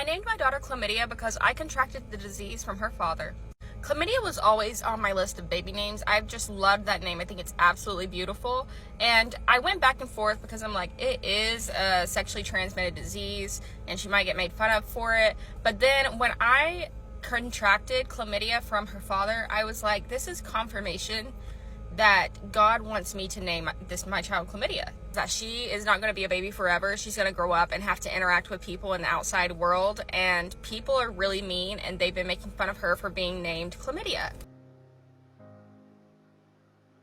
I named my daughter Chlamydia because I contracted the disease from her father. Chlamydia was always on my list of baby names. I've just loved that name. I think it's absolutely beautiful. And I went back and forth because I'm like, it is a sexually transmitted disease and she might get made fun of for it. But then when I contracted chlamydia from her father, I was like, this is confirmation that God wants me to name my child Chlamydia. That she is not going to be a baby forever. She's going to grow up and have to interact with people in the outside world, and people are really mean, and they've been making fun of her for being named Chlamydia.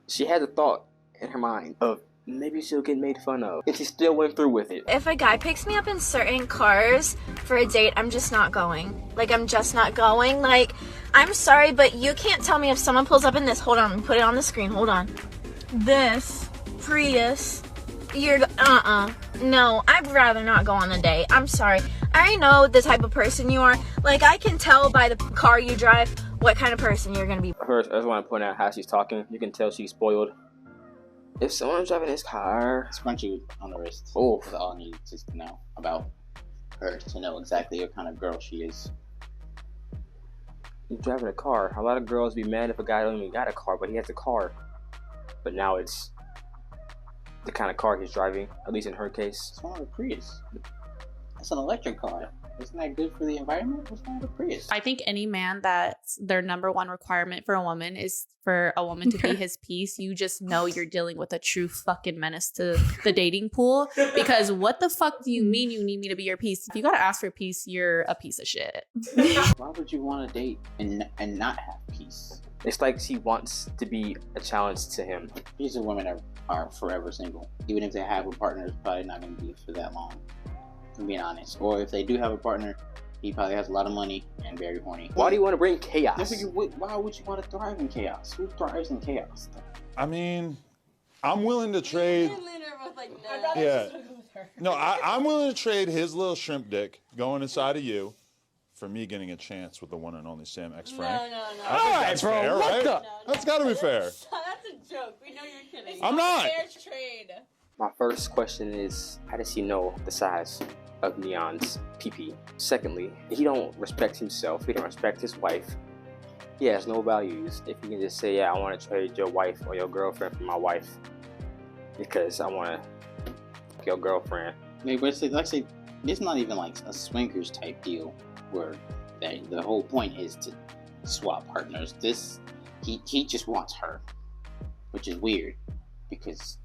She had a thought in her mind of maybe she'll get made fun of, and she still went through with it. If a guy picks me up in certain cars for a date, I'm just not going. Like, I'm just not going. Like, I'm sorry, but you can't tell me if someone pulls up in this. Hold on, put it on the screen. Hold on. This Prius, no, I'd rather not go on a date. I'm sorry. I already know the type of person you are. Like, I can tell by the car you drive what kind of person you're gonna be. First, I just want to point out how she's talking. You can tell she's spoiled. If someone's driving this car, scrunch you on the wrist. Oh, that's all I need to know about her, to know exactly what kind of girl she is. He's driving a car. A lot of girls be mad if a guy don't even got a car, but he has a car. But now it's the kind of car he's driving, at least in her case. It's not a Prius. It's an electric car. Isn't that good for the environment? What's wrong with a Prius? I think any man that's their number one requirement for a woman is for a woman to be his piece. You just know you're dealing with a true fucking menace to the dating pool. Because what the fuck do you mean you need me to be your piece? If you gotta ask for peace, you're a piece of shit. Why would you want to date and not have peace? It's like she wants to be a challenge to him. These are women that are forever single. Even if they have a partner, it's probably not going to be for that long, to be honest. Or if they do have a partner, he probably has a lot of money and very horny. Why do you want to bring chaos? Why would you want to thrive in chaos? Who thrives in chaos? I mean, I'm willing to trade. Yeah. No, I'm willing to trade his little shrimp dick going inside of you for me getting a chance with the one and only Sam X Frank. No. All right, bro. Fair, What right? the? That's got to be fair. That's a joke. We know you're kidding. I'm not. Fair trade. My first question is, how does he know the size of Neon's pee-pee? Secondly, he don't respect himself. He don't respect his wife. He has no values. If you can just say, yeah, I want to trade your wife or your girlfriend for my wife because I want to fuck your girlfriend. Maybe let's say it's not even like a swingers type deal where the whole point is to swap partners. He just wants her, which is weird because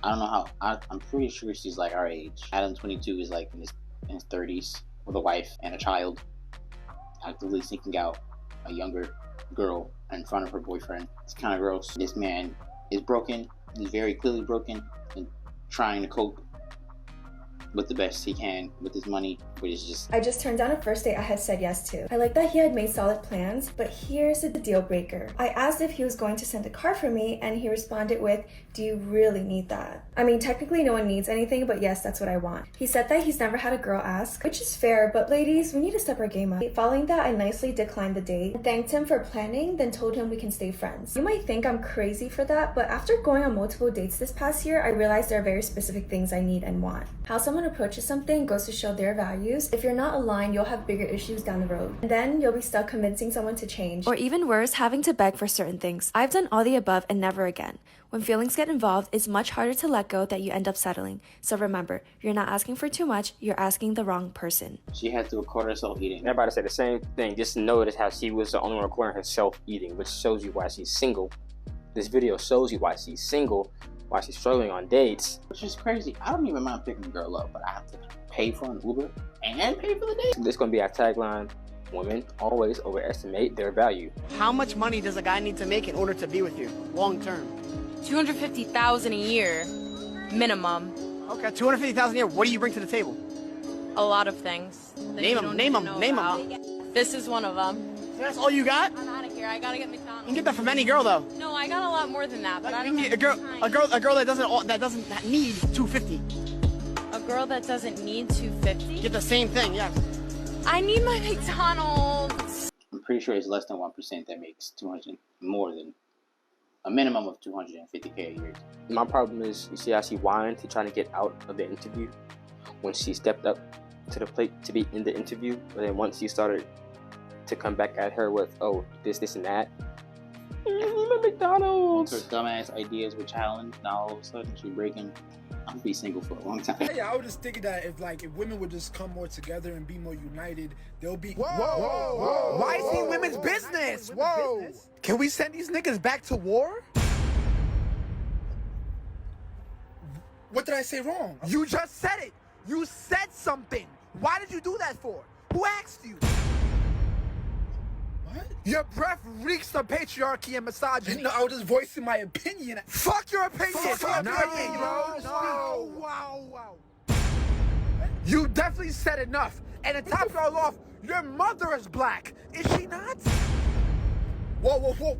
I don't know how. I'm pretty sure she's like our age. Adam 22 is like in his 30s with a wife and a child, actively seeking out a younger girl in front of her boyfriend. It's kind of gross. This man is broken. He's very clearly broken and trying to cope with the best he can with his money, but it's just... I just turned down a first date I had said yes to. I like that he had made solid plans, but here's the deal breaker. I asked if he was going to send a car for me, and he responded with, "Do you really need that?" I mean, technically no one needs anything, but yes, that's what I want. He said that he's never had a girl ask, which is fair, but ladies, we need to step our game up. Following that, I nicely declined the date, thanked him for planning, then told him we can stay friends. You might think I'm crazy for that, but after going on multiple dates this past year, I realized there are very specific things I need and want. How someone approaches something goes to show their values. If you're not aligned, you'll have bigger issues down the road. And then you'll be stuck convincing someone to change. Or even worse, having to beg for certain things. I've done all the above and never again. When feelings get involved, it's much harder to let go that you end up settling. So remember, you're not asking for too much, you're asking the wrong person. She had to record herself eating. Everybody said the same thing. Just notice how she was the only one recording herself eating, which shows you why she's single. This video shows you why she's single, why she's struggling on dates. Which is crazy. I don't even mind picking a girl up, but I have to pay for an Uber and pay for the date. This is going to be our tagline. Women always overestimate their value. How much money does a guy need to make in order to be with you long term? $250,000 a year, minimum. Okay, $250,000 a year. What do you bring to the table? A lot of things. Name them. This is one of them. That's all you got? I'm out of here. I gotta get McDonald's. You can get that from any girl, though. No, I got a lot more than that. But I don't get a girl that doesn't need $250. A girl that doesn't need $250. Get the same thing, yes. I need my McDonald's. I'm pretty sure it's less than 1% that makes 200 more than a minimum of $250K a year. My problem is, you see how she whined to try to get out of the interview when she stepped up to the plate to be in the interview, but then once he started to come back at her with, oh, this and that, McDonald's. Her dumbass ideas were challenged. Now all of a sudden she's breaking. I'm gonna be single for a long time. Yeah, I was just thinking that if women would just come more together and be more united, they'll be. Whoa. Why is he women's business? Whoa. Can we send these niggas back to war? What did I say wrong? You just said it. You said something. Why did you do that for? Who asked you? What? Your breath reeks of patriarchy and misogyny. No, I was just voicing my opinion. Fuck your opinion. Fuck your opinion, bro. Wow. You definitely said enough. And to top it all off, your mother is black. Is she not? Whoa.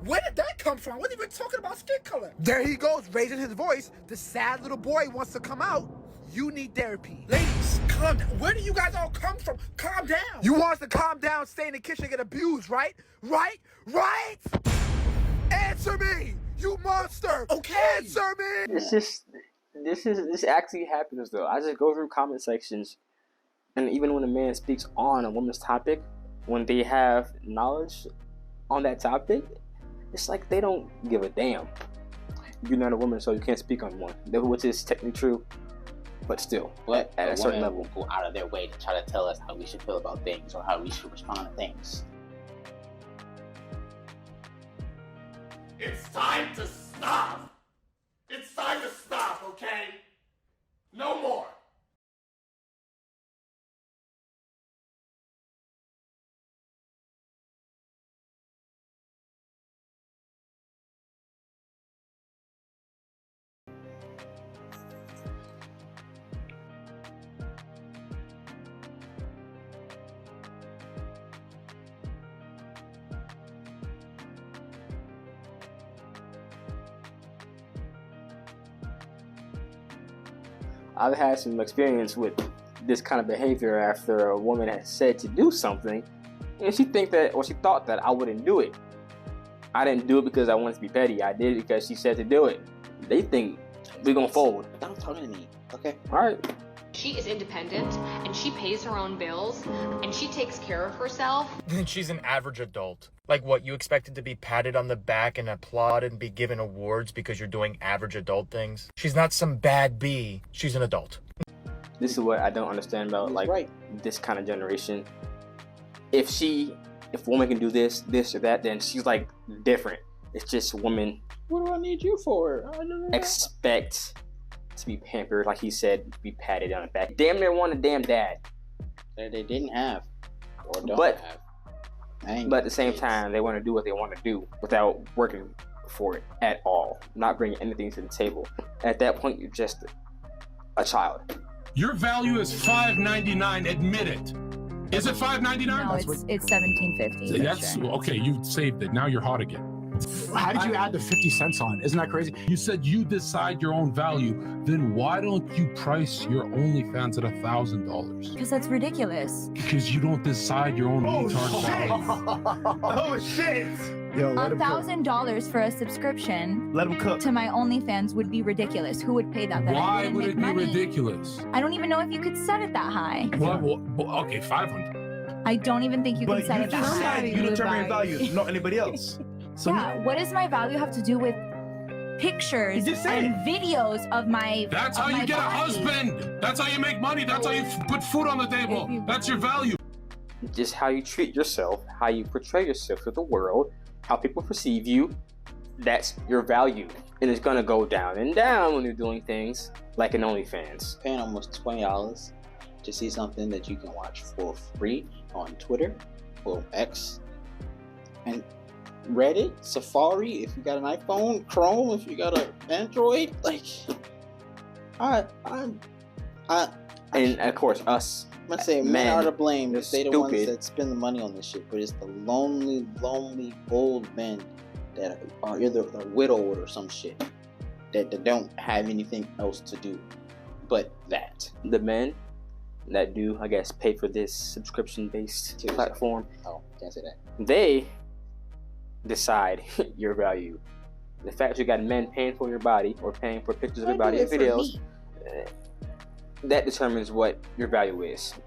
Where did that come from? I wasn't even talking about skin color. There he goes, raising his voice. The sad little boy wants to come out. You need therapy. Ladies, calm down. Where do you guys all come from? Calm down. You want us to calm down, stay in the kitchen, and get abused, right? Right? Answer me, you monster. Okay. Answer me. This actually happens though. I just go through comment sections, and even when a man speaks on a woman's topic, when they have knowledge on that topic, it's like they don't give a damn. You're not a woman, so you can't speak on one, which is technically true. But still, at a certain level, go out of their way to try to tell us how we should feel about things or how we should respond to things. It's time to stop. It's time to stop, okay? No more. I've had some experience with this kind of behavior after a woman has said to do something, and she thought that I wouldn't do it. I didn't do it because I wanted to be petty. I did it because she said to do it. They think we're gonna fold. Stop talking to me, okay? All right. She is independent, and she pays her own bills, and she takes care of herself. Then she's an average adult. Like what, you expected to be patted on the back and applauded and be given awards because you're doing average adult things? She's not some bad bee. She's an adult. This is what I don't understand about this kind of generation. If a woman can do this or that, then she's like different. It's just women. What do I need you for? Expect to be pampered, like he said, be patted on the back. Damn near want a damn dad. That they didn't have or don't have. But at the same time, they want to do what they want to do without working for it at all. Not bringing anything to the table. At that point, you're just a child. Your value is $5.99. Admit it. Is it $5.99? No, it's $17.50. That's okay. You saved it. Now you're hot again. How did you add the 50 cents on? Isn't that crazy? You said you decide your own value. Then why don't you price your OnlyFans at $1,000? Because that's ridiculous. Because you don't decide your own retard value. Oh shit! Yo, $1,000 for a subscription. Let him cook. To my OnlyFans would be ridiculous. Who would pay that? Why would it be ridiculous? I don't even know if you could set it that high. Well, okay, $500. I don't even think you can set it that high. You determine your value, not anybody else. So yeah, what does my value have to do with pictures and videos of my That's how you get a husband. That's how you make money. That's how you put food on the table. That's your value. Just how you treat yourself, how you portray yourself to the world, how people perceive you, that's your value. And it's gonna go down and down when you're doing things like an OnlyFans. Paying almost $20 to see something that you can watch for free on Twitter or X and Reddit, Safari, if you got an iPhone, Chrome, if you got an Android, and of course us. I'm gonna say men are to blame if they the stupid. ones that spend the money on this shit, but it's the lonely old men that are either widowed or some shit that don't have anything else to do but that. The men that do, I guess, pay for this subscription-based platform. Oh, can't say that. They decide your value. The fact you got men paying for your body or paying for pictures of your body and videos, that determines what your value is.